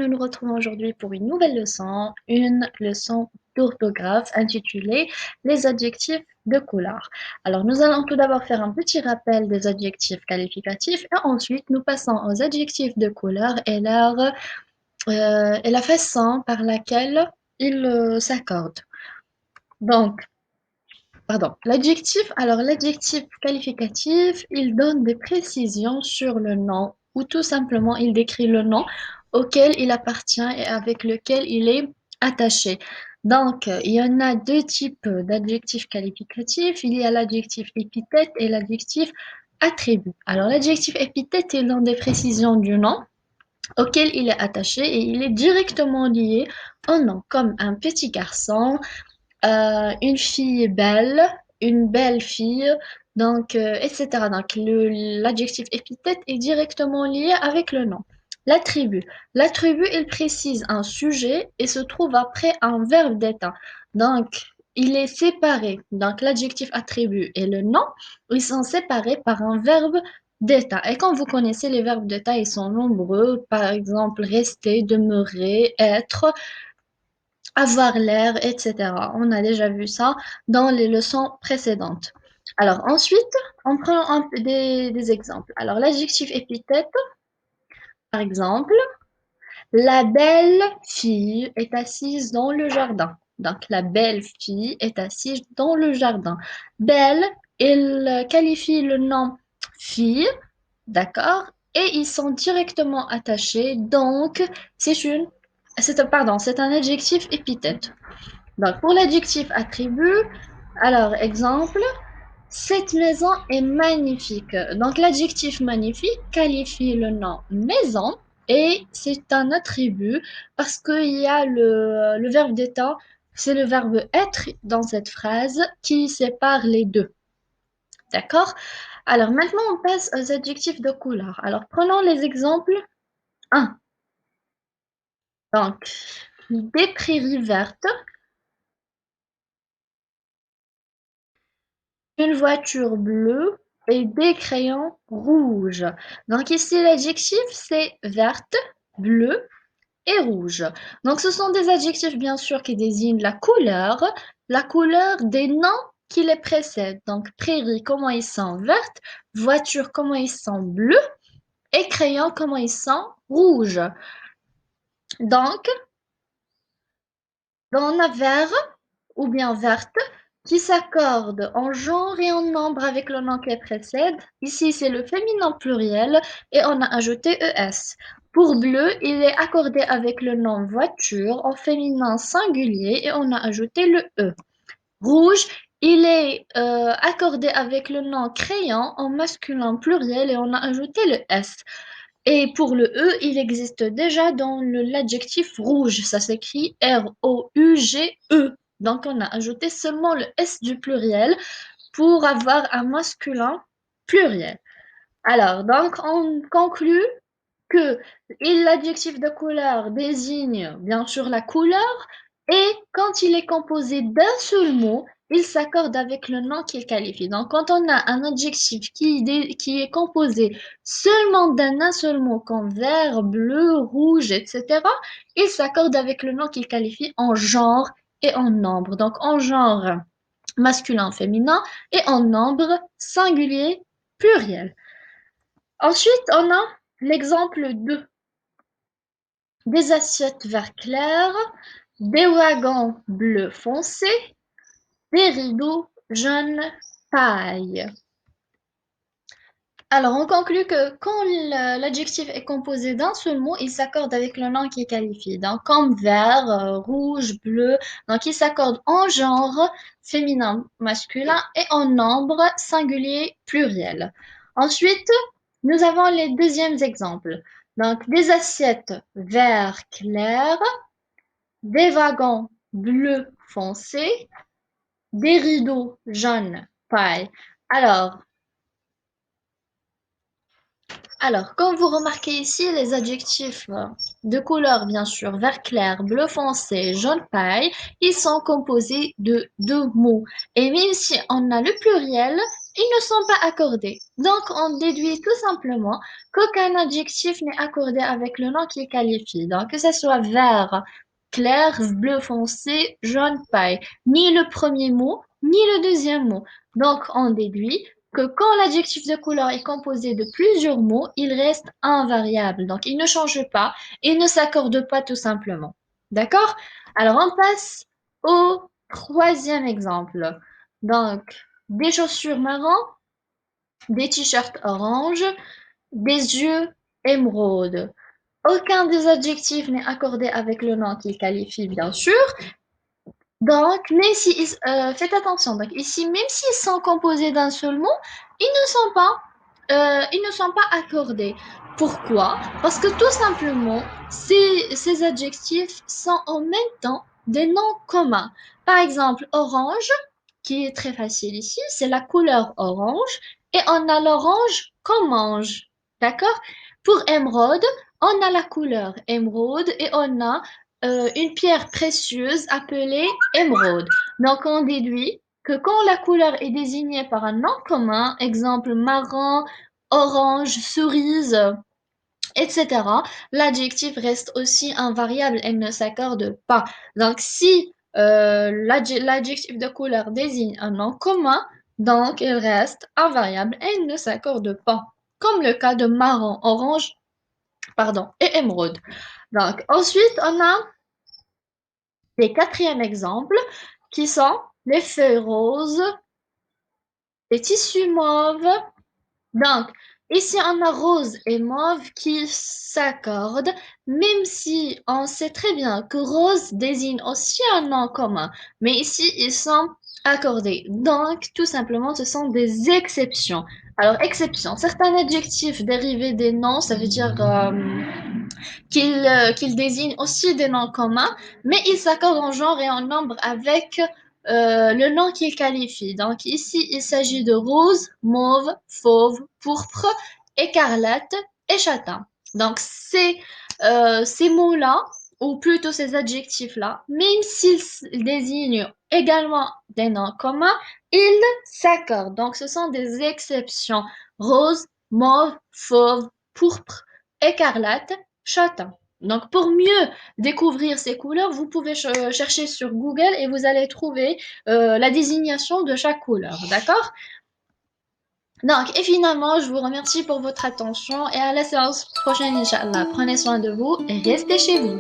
nous nous retrouvons aujourd'hui pour une leçon d'orthographe intitulée Les adjectifs de couleur. Alors, nous allons tout d'abord faire un petit rappel des adjectifs qualificatifs et ensuite nous passons aux adjectifs de couleur et la façon par laquelle ils s'accordent. Donc, l'adjectif qualificatif, il donne des précisions sur le nom ou tout simplement il décrit le nom auquel il appartient et avec lequel il est attaché. Donc, il y en a deux types d'adjectifs qualificatifs. Il y a l'adjectif épithète et l'adjectif attribut. Alors, l'adjectif épithète, il donne des précisions du nom auquel il est attaché et il est directement lié au nom, comme un petit garçon, une fille belle, une belle fille, donc, etc. Donc, l'adjectif épithète est directement lié avec le nom. L'attribut. L'attribut, il précise un sujet et se trouve après un verbe d'état. Donc, il est séparé. Donc, l'adjectif attribut et le nom, ils sont séparés par un verbe d'état. Et quand vous connaissez les verbes d'état, ils sont nombreux. Par exemple, rester, demeurer, être, avoir l'air, etc. On a déjà vu ça dans les leçons précédentes. Alors ensuite, on prend des exemples. Alors l'adjectif épithète, par exemple, la belle fille est assise dans le jardin. Donc la belle fille est assise dans le jardin. Belle, il qualifie le nom fille, d'accord? Et ils sont directement attachés, donc c'est un adjectif épithète. Donc, pour l'adjectif attribut, alors, exemple, cette maison est magnifique. Donc, l'adjectif magnifique qualifie le nom maison et c'est un attribut parce qu'il y a le verbe d'état, c'est le verbe être dans cette phrase qui sépare les deux. D'accord? Alors, maintenant, on passe aux adjectifs de couleur. Alors, prenons les exemples 1. Donc, des prairies vertes, une voiture bleue et des crayons rouges. Donc ici, l'adjectif, c'est verte, bleue et rouge. Donc ce sont des adjectifs, bien sûr, qui désignent la couleur des noms qui les précèdent. Donc prairie, comment ils sont vertes, voiture, comment ils sont bleus, et crayons, comment ils sont rouges. Donc, on a vert ou bien verte qui s'accorde en genre et en nombre avec le nom qui précède. Ici, c'est le féminin pluriel et on a ajouté ES. Pour bleu, il est accordé avec le nom voiture en féminin singulier et on a ajouté le E. Rouge, il est accordé avec le nom crayon en masculin pluriel et on a ajouté le S. Et pour le E, il existe déjà dans l'adjectif rouge. Ça s'écrit R-O-U-G-E. Donc, on a ajouté seulement le S du pluriel pour avoir un masculin pluriel. Alors, donc, on conclut que l'adjectif de couleur désigne bien sûr la couleur et quand il est composé d'un seul mot, il s'accorde avec le nom qu'il qualifie. Donc, quand on a un adjectif qui est composé seulement d'un seul mot, comme vert, bleu, rouge, etc., il s'accorde avec le nom qu'il qualifie en genre et en nombre. Donc, en genre masculin, féminin et en nombre singulier, pluriel. Ensuite, on a l'exemple 2. Des assiettes vert clair, des wagons bleu foncé, des rideaux jaune paille. Alors, on conclut que quand l'adjectif est composé d'un seul mot, il s'accorde avec le nom qui est qualifié. Donc, comme vert, rouge, bleu. Donc, il s'accorde en genre féminin, masculin et en nombre singulier, pluriel. Ensuite, nous avons les deuxièmes exemples. Donc, des assiettes vert clair, des wagons bleu foncé, des rideaux jaune paille. Alors, comme vous remarquez ici, les adjectifs de couleur, bien sûr, vert clair, bleu foncé, jaune paille, ils sont composés de deux mots. Et même si on a le pluriel, ils ne sont pas accordés. Donc, on déduit tout simplement qu'aucun adjectif n'est accordé avec le nom qu'il qualifie. Donc, que ce soit vert, clair, bleu foncé, jaune paille, ni le premier mot, ni le deuxième mot. Donc, on déduit que quand l'adjectif de couleur est composé de plusieurs mots, il reste invariable. Donc, il ne change pas, il ne s'accorde pas tout simplement. D'accord? Alors, on passe au troisième exemple. Donc, des chaussures marron, des t-shirts orange, des yeux émeraude. Aucun des adjectifs n'est accordé avec le nom qu'il qualifie, bien sûr. Donc, même si, faites attention, donc ici, même s'ils sont composés d'un seul mot, ils ne sont pas accordés. Pourquoi? Parce que tout simplement, ces adjectifs sont en même temps des noms communs. Par exemple, orange, qui est très facile ici, c'est la couleur orange, et on a l'orange qu'on mange. D'accord? Pour émeraude, on a la couleur émeraude et on a une pierre précieuse appelée émeraude. Donc, on déduit que quand la couleur est désignée par un nom commun, exemple marron, orange, cerise, etc., l'adjectif reste aussi invariable, elle ne s'accorde pas. Donc, si l'adjectif de couleur désigne un nom commun, donc il reste invariable et il ne s'accorde pas. Comme le cas de marron, orange, pardon, et émeraude. Donc, ensuite, on a les quatrièmes exemples qui sont les feuilles roses, les tissus mauves. Donc, ici, on a rose et mauve qui s'accordent, même si on sait très bien que rose désigne aussi un nom commun. Mais ici, ils sont accordés. Donc, tout simplement, ce sont des exceptions. Alors, exception, certains adjectifs dérivés des noms, ça veut dire qu'il désigne aussi des noms communs, mais il s'accorde en genre et en nombre avec le nom qu'il qualifie. Donc ici, il s'agit de rose, mauve, fauve, pourpre, écarlate et châtain. Donc ces mots-là, ou plutôt ces adjectifs-là, même s'ils désignent également des noms communs, ils s'accordent. Donc ce sont des exceptions. Rose, mauve, fauve, pourpre, écarlate, châtain. Donc, pour mieux découvrir ces couleurs, vous pouvez chercher sur Google et vous allez trouver la désignation de chaque couleur. D'accord? Donc, et finalement, je vous remercie pour votre attention et à la séance prochaine, Inch'Allah. Prenez soin de vous et restez chez vous.